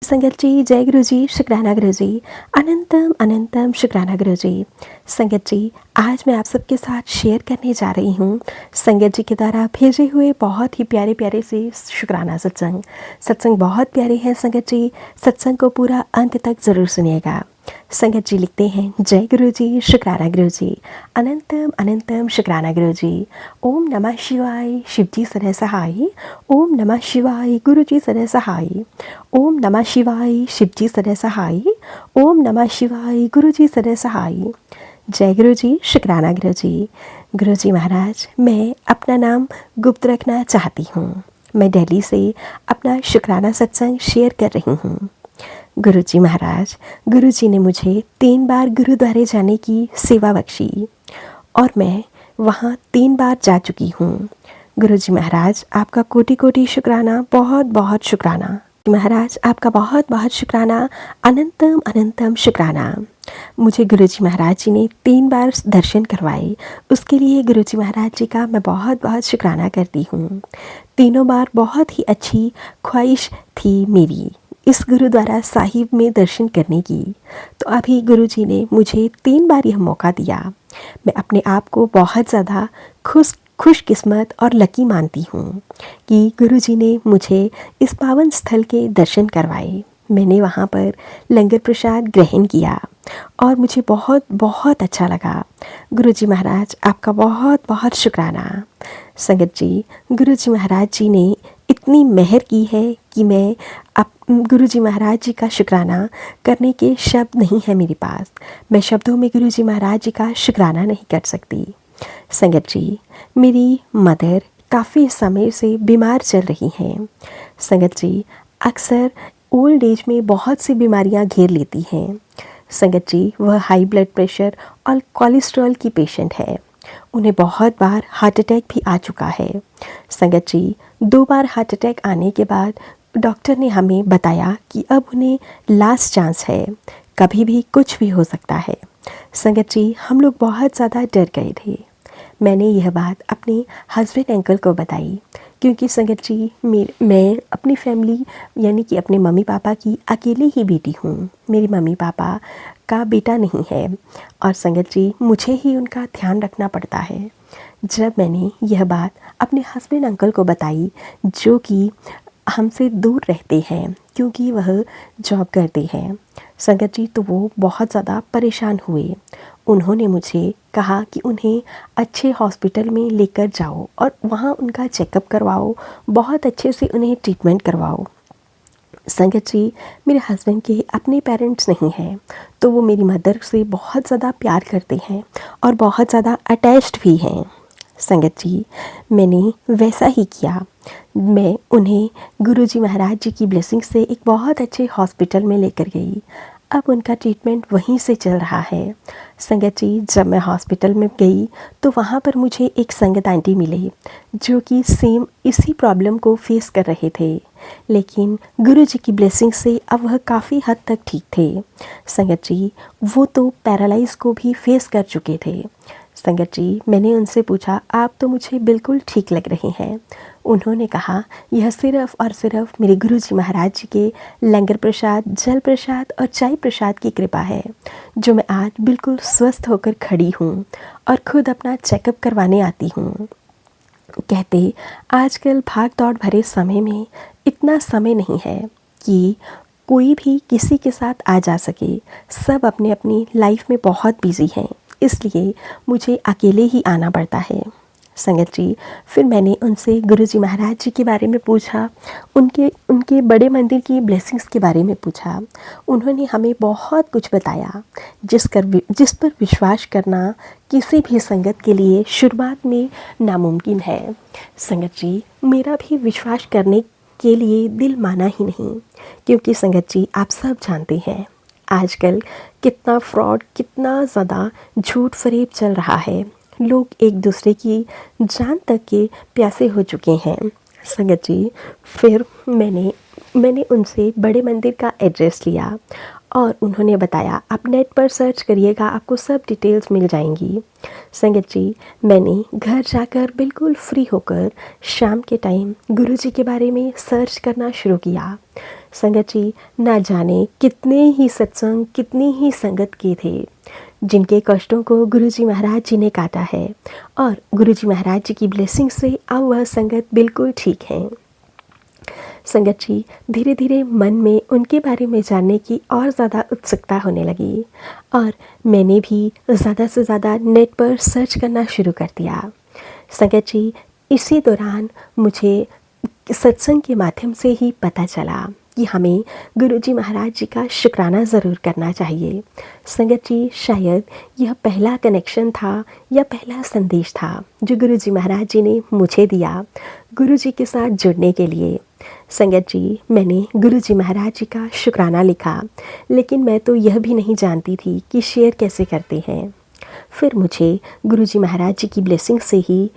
संगत जी, जय गुरु जी, शुक्राना गुरु जी, अनंतम अनंतम शुक्राना गुरु जी। संगत जी, आज मैं आप सबके साथ शेयर करने जा रही हूँ संगत जी के द्वारा भेजे हुए बहुत ही प्यारे प्यारे से शुक्राना सत्संग। सत्संग बहुत प्यारे हैं संगत जी, सत्संग को पूरा अंत तक ज़रूर सुनिएगा। संगत जी लिखते हैं, जय गुरु जी, शुक्राना गुरु जी, अनंतम अनंतम शुक्राना गुरु जी। ओम नमः शिवाय, शिव जी सदा सहाय। ओम नमः शिवाय, गुरु जी सदा सहाय। ओम नमः शिवाय, शिव जी सदा सहाय। ओम नमः शिवाय, गुरु जी सदा सहाय। जय गुरु जी, शुक्राना गुरु जी। गुरु जी महाराज, मैं अपना नाम गुप्त रखना चाहती हूँ। मैं दिल्ली से अपना शुक्राना सत्संग शेयर कर रही हूँ। गुरु जी महाराज, गुरु जी ने मुझे 3 बार गुरुद्वारे जाने की सेवा बख्शी और मैं वहाँ 3 बार जा चुकी हूँ। गुरु जी महाराज, आपका कोटि कोटि शुक्राना, बहुत बहुत शुक्राना। महाराज, आपका बहुत बहुत शुक्राना, अनंतम अनंतम शुक्राना। मुझे गुरु जी महाराज जी ने 3 बार दर्शन करवाए, उसके लिए गुरु जी महाराज जी का मैं बहुत बहुत शुक्राना करती हूँ। तीनों बार बहुत ही अच्छी ख्वाहिश थी मेरी इस गुरुद्वारा साहिब में दर्शन करने की, तो अभी गुरु जी ने मुझे 3 बार यह मौका दिया। मैं अपने आप को बहुत ज़्यादा खुशकिस्मत और लकी मानती हूँ कि गुरु जी ने मुझे इस पावन स्थल के दर्शन करवाए। मैंने वहाँ पर लंगर प्रसाद ग्रहण किया और मुझे बहुत बहुत अच्छा लगा। गुरु जी महाराज, आपका बहुत बहुत शुक्राना। संगत जी, गुरु जी महाराज जी ने इतनी मेहर की है कि मैं गुरु जी महाराज जी का शुक्राना करने के शब्द नहीं है मेरे पास। मैं शब्दों में गुरु जी महाराज जी का शुक्राना नहीं कर सकती। संगत जी, मेरी मदर काफ़ी समय से बीमार चल रही हैं। संगत जी, अक्सर ओल्ड एज में बहुत सी बीमारियां घेर लेती हैं। संगत जी, वह हाई ब्लड प्रेशर और कोलेस्ट्रॉल की पेशेंट है। उन्हें बहुत बार हार्ट अटैक भी आ चुका है। संगत जी, 2 बार हार्ट अटैक आने के बाद डॉक्टर ने हमें बताया कि अब उन्हें लास्ट चांस है, कभी भी कुछ भी हो सकता है। संगत जी, हम लोग बहुत ज़्यादा डर गए थे। मैंने यह बात अपने हस्बैंड अंकल को बताई, क्योंकि संगत जी, मैं अपनी फैमिली यानी कि अपने मम्मी पापा की अकेली ही बेटी हूँ। मेरे मम्मी पापा का बेटा नहीं है और संगत जी, मुझे ही उनका ध्यान रखना पड़ता है। जब मैंने यह बात अपने हस्बैंड अंकल को बताई, जो कि हमसे दूर रहते हैं क्योंकि वह जॉब करते हैं, संगत जी, तो वो बहुत ज़्यादा परेशान हुए। उन्होंने मुझे कहा कि उन्हें अच्छे हॉस्पिटल में लेकर जाओ और वहाँ उनका चेकअप करवाओ, बहुत अच्छे से उन्हें ट्रीटमेंट करवाओ। संगत जी, मेरे हस्बैंड के अपने पेरेंट्स नहीं हैं, तो वो मेरी मदर से बहुत ज़्यादा प्यार करते हैं और बहुत ज़्यादा अटैच्ड भी हैं। संगत जी, मैंने वैसा ही किया। मैं उन्हें गुरु जी महाराज जी की ब्लेसिंग से एक बहुत अच्छे हॉस्पिटल में लेकर गई। अब उनका ट्रीटमेंट वहीं से चल रहा है। संगत जी, जब मैं हॉस्पिटल में गई तो वहाँ पर मुझे एक संगत आंटी मिले, जो कि सेम इसी प्रॉब्लम को फेस कर रहे थे, लेकिन गुरु जी की ब्लेसिंग से अब वह काफ़ी हद तक ठीक थे। संगत जी, वो तो पैरालाइज को भी फेस कर चुके थे। संगत जी, मैंने उनसे पूछा, आप तो मुझे बिल्कुल ठीक लग रहे हैं। उन्होंने कहा, यह सिर्फ़ और सिर्फ मेरे गुरु जी महाराज जी के लंगर प्रसाद, जल प्रसाद और चाय प्रसाद की कृपा है, जो मैं आज बिल्कुल स्वस्थ होकर खड़ी हूँ और खुद अपना चेकअप करवाने आती हूँ। कहते, आजकल भाग दौड़ भरे समय में इतना समय नहीं है कि कोई भी किसी के साथ आ जा सके। सब अपने अपनी लाइफ में बहुत बिजी हैं, इसलिए मुझे अकेले ही आना पड़ता है। संगत जी, फिर मैंने उनसे गुरु जी महाराज जी के बारे में पूछा, उनके बड़े मंदिर की ब्लेसिंग्स के बारे में पूछा। उन्होंने हमें बहुत कुछ बताया, जिस पर विश्वास करना किसी भी संगत के लिए शुरुआत में नामुमकिन है। संगत जी, मेरा भी विश्वास करने के लिए दिल माना ही नहीं, क्योंकि संगत जी, आप सब जानते हैं आजकल कितना फ्रॉड, कितना ज़्यादा झूठ फरेब चल रहा है। लोग एक दूसरे की जान तक के प्यासे हो चुके हैं। संगत जी, फिर मैंने उनसे बड़े मंदिर का एड्रेस लिया और उन्होंने बताया, आप नेट पर सर्च करिएगा, आपको सब डिटेल्स मिल जाएंगी। संगत जी, मैंने घर जाकर बिल्कुल फ्री होकर शाम के टाइम गुरु जी के बारे में सर्च करना शुरू किया। संगत जी, ना जाने कितने ही सत्संग, कितनी ही संगत के थे जिनके कष्टों को गुरुजी महाराज जी ने काटा है, और गुरुजी महाराज जी की ब्लेसिंग से अब वह संगत बिल्कुल ठीक है। संगत जी, धीरे धीरे मन में उनके बारे में जानने की और ज़्यादा उत्सुकता होने लगी, और मैंने भी ज़्यादा से ज़्यादा नेट पर सर्च करना शुरू कर दिया। संगत जी, इसी दौरान मुझे सत्संग के माध्यम से ही पता चला कि हमें गुरुजी महाराज जी का शुक्राना ज़रूर करना चाहिए। संगत जी, शायद यह पहला कनेक्शन था या पहला संदेश था जो गुरुजी महाराज जी ने मुझे दिया गुरुजी के साथ जुड़ने के लिए। संगत जी, मैंने गुरुजी महाराज जी का शुक्राना लिखा, लेकिन मैं तो यह भी नहीं जानती थी कि शेयर कैसे करते हैं। फिर मुझे गुरुजी महाराज जी की ब्लेसिंग से ही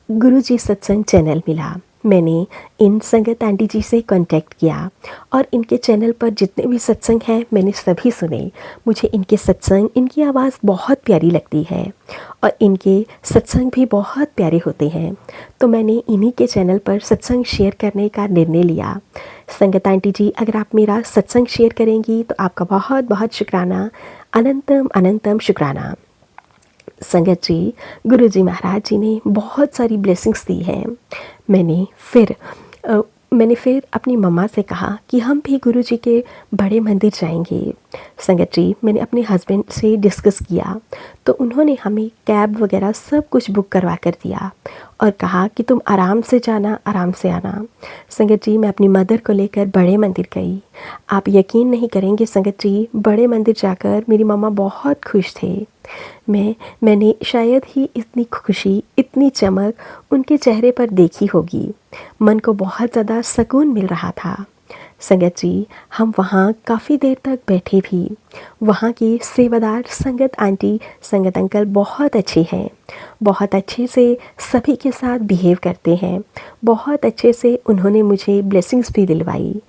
गुरुजी सत्संग चैनल मिला। मैंने इन संगत आंटी जी से कांटेक्ट किया, और इनके चैनल पर जितने भी सत्संग हैं मैंने सभी सुने। मुझे इनके सत्संग, इनकी आवाज़ बहुत प्यारी लगती है, और इनके सत्संग भी बहुत प्यारे होते हैं। तो मैंने इन्हीं के चैनल पर सत्संग शेयर करने का निर्णय लिया। संगत आंटी जी, अगर आप मेरा सत्संग शेयर करेंगी तो आपका बहुत बहुत शुक्राना, अनंतम अनंतम शुक्राना। संगत जी, गुरुजी महाराज जी ने बहुत सारी ब्लेसिंग्स दी हैं। मैंने फिर अपनी मम्मा से कहा कि हम भी गुरुजी के बड़े मंदिर जाएंगे। संगत जी, मैंने अपने हस्बैंड से डिस्कस किया, तो उन्होंने हमें कैब वगैरह सब कुछ बुक करवा कर दिया, और कहा कि तुम आराम से जाना, आराम से आना। संगत जी, मैं अपनी मदर को लेकर बड़े मंदिर गई। आप यकीन नहीं करेंगे संगत जी, बड़े मंदिर जाकर मेरी मम्मा बहुत खुश थे। मैंने शायद ही इतनी खुशी, इतनी चमक उनके चेहरे पर देखी होगी। मन को बहुत ज़्यादा सुकून मिल रहा था। संगत जी, हम वहाँ काफ़ी देर तक बैठे भी। वहाँ की सेवादार संगत आंटी, संगत अंकल बहुत अच्छे हैं, बहुत अच्छे से सभी के साथ बिहेव करते हैं। बहुत अच्छे से उन्होंने मुझे ब्लेसिंग्स भी दिलवाई।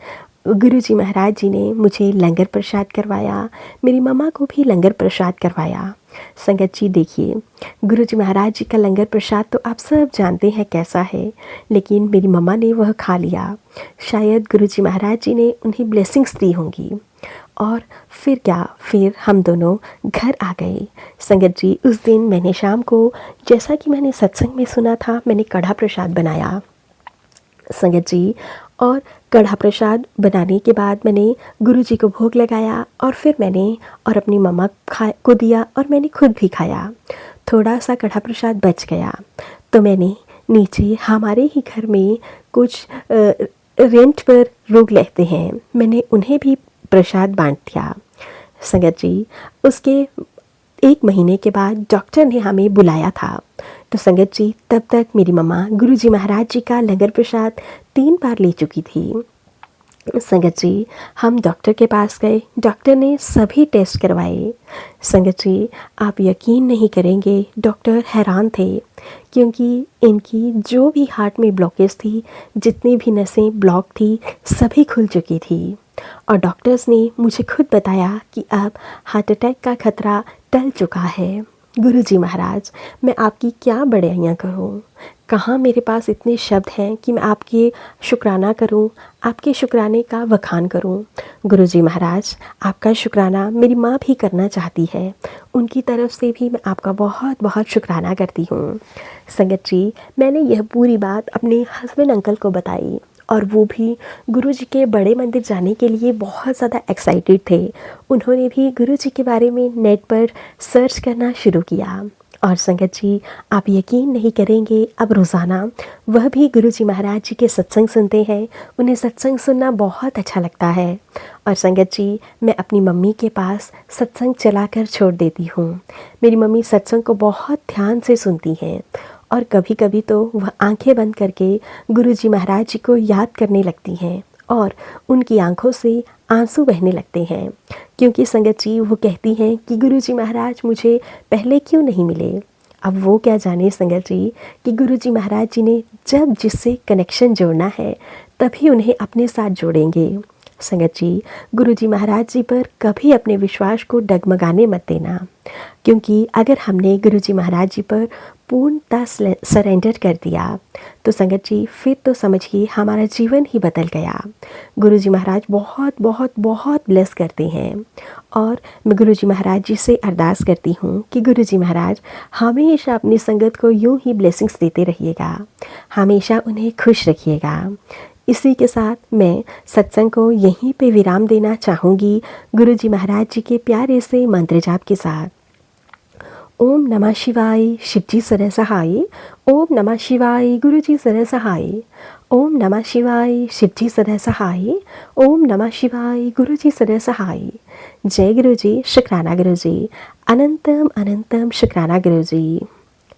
गुरुजी महाराज जी ने मुझे लंगर प्रसाद करवाया, मेरी मम्मा को भी लंगर प्रसाद करवाया। संगत जी, देखिए, गुरुजी महाराज जी का लंगर प्रसाद तो आप सब जानते हैं कैसा है, लेकिन मेरी मम्मा ने वह खा लिया। शायद गुरुजी महाराज जी ने उन्हें ब्लेसिंग्स दी होंगी। और फिर क्या, फिर हम दोनों घर आ गए। संगत जी, उस दिन मैंने शाम को, जैसा कि मैंने सत्संग में सुना था, मैंने कढ़ा प्रसाद बनाया। संगत जी, और कढ़ा प्रसाद बनाने के बाद मैंने गुरुजी को भोग लगाया, और फिर मैंने और अपनी मम्मा को दिया, और मैंने खुद भी खाया। थोड़ा सा कढ़ा प्रसाद बच गया, तो मैंने नीचे हमारे ही घर में कुछ रेंट पर लोग रहते हैं, मैंने उन्हें भी प्रसाद बांट दिया। संगत जी, उसके 1 महीने के बाद डॉक्टर ने हमें बुलाया था। तो संगत जी, तब तक मेरी मम्मा गुरुजी महाराज जी का लंगर प्रसाद 3 बार ले चुकी थी। संगत जी, हम डॉक्टर के पास गए, डॉक्टर ने सभी टेस्ट करवाए। संगत जी, आप यकीन नहीं करेंगे, डॉक्टर हैरान थे, क्योंकि इनकी जो भी हार्ट में ब्लॉकेज थी, जितनी भी नसें ब्लॉक थी, सभी खुल चुकी थी। और डॉक्टर्स ने मुझे खुद बताया कि अब हार्ट अटैक का खतरा टल चुका है। गुरुजी महाराज, मैं आपकी क्या बड़ाइयाँ करूँ, कहाँ मेरे पास इतने शब्द हैं कि मैं आपके शुक्राना करूं, आपके शुक्राने का वखान करूं। गुरुजी महाराज, आपका शुक्राना मेरी माँ भी करना चाहती है, उनकी तरफ से भी मैं आपका बहुत बहुत शुक्राना करती हूँ। संगत जी, मैंने यह पूरी बात अपने हस्बैंड अंकल को बताई, और वो भी गुरुजी के बड़े मंदिर जाने के लिए बहुत ज़्यादा एक्साइटेड थे। उन्होंने भी गुरुजी के बारे में नेट पर सर्च करना शुरू किया। और संगत जी, आप यकीन नहीं करेंगे, अब रोज़ाना वह भी गुरुजी महाराज जी के सत्संग सुनते हैं। उन्हें सत्संग सुनना बहुत अच्छा लगता है। और संगत जी, मैं अपनी मम्मी के पास सत्संग चलाकर छोड़ देती हूँ। मेरी मम्मी सत्संग को बहुत ध्यान से सुनती हैं, और कभी कभी तो वह आंखें बंद करके गुरुजी महाराज जी को याद करने लगती हैं, और उनकी आंखों से आंसू बहने लगते हैं, क्योंकि संगत जी, वो कहती हैं कि गुरुजी महाराज मुझे पहले क्यों नहीं मिले। अब वो क्या जाने संगत जी कि गुरुजी महाराज जी ने जब जिससे कनेक्शन जोड़ना है, तभी उन्हें अपने साथ जोड़ेंगे। संगत जी, गुरुजी महाराज जी पर कभी अपने विश्वास को डगमगाने मत देना, क्योंकि अगर हमने गुरुजी महाराज जी पर पूर्णतः सरेंडर कर दिया तो संगत जी फिर तो समझिए हमारा जीवन ही बदल गया। गुरुजी महाराज बहुत बहुत बहुत ब्लेस करते हैं और मैं गुरुजी महाराज जी से अरदास करती हूँ कि गुरुजी महाराज हमेशा अपनी संगत को यूं ही ब्लेसिंग्स देते रहिएगा, हमेशा उन्हें खुश रखिएगा। इसी के साथ मैं सत्संग को यहीं पे विराम देना चाहूँगी गुरुजी महाराज जी के प्यारे से मंत्र जाप के साथ। ओम नमः शिवाय, शिवजी सरह सहाय। ओम नमः शिवाय, गुरुजी सरह सहाय। ओम नमः शिवाय, शिवजी सरह सहाय। ओम नमः शिवाय, गुरुजी सरह सहाय। जय गुरुजी, शुक्राना गुरुजी, अनंतम अनंतम शुक्राना गुरुजी।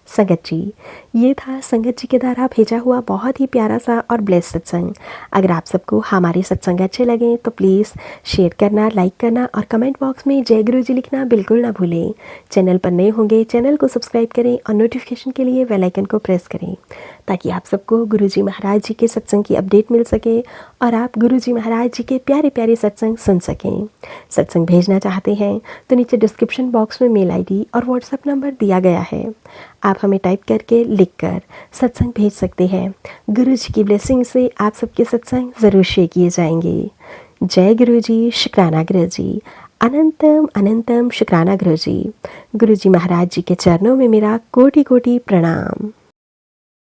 संगत जी, ये था संगत जी के द्वारा भेजा हुआ बहुत ही प्यारा सा और ब्लेस सत्संग। अगर आप सबको हमारे सत्संग अच्छे लगे तो प्लीज़ शेयर करना, लाइक करना और कमेंट बॉक्स में जय गुरु जी लिखना बिल्कुल ना भूलें। चैनल पर नए होंगे चैनल को सब्सक्राइब करें और नोटिफिकेशन के लिए बेल आइकन को प्रेस करें, ताकि आप सबको गुरु जी महाराज जी के सत्संग की अपडेट मिल सके और आप गुरु जी महाराज जी के प्यारे प्यारे सत्संग सुन सकें। सत्संग भेजना चाहते हैं तो नीचे डिस्क्रिप्शन बॉक्स में मेल ID और व्हाट्सएप नंबर दिया गया है, आप हमें टाइप करके लिखकर सत्संग भेज सकते हैं। गुरु जी की ब्लेसिंग से आप सबके सत्संग ज़रूर शेयर किए जाएंगे। जय गुरु जी, शुक्राना गुरु जी, अनंतम अनंतम शुक्राना गुरु जी। गुरु जी महाराज जी के चरणों में मेरा कोटि कोटि प्रणाम।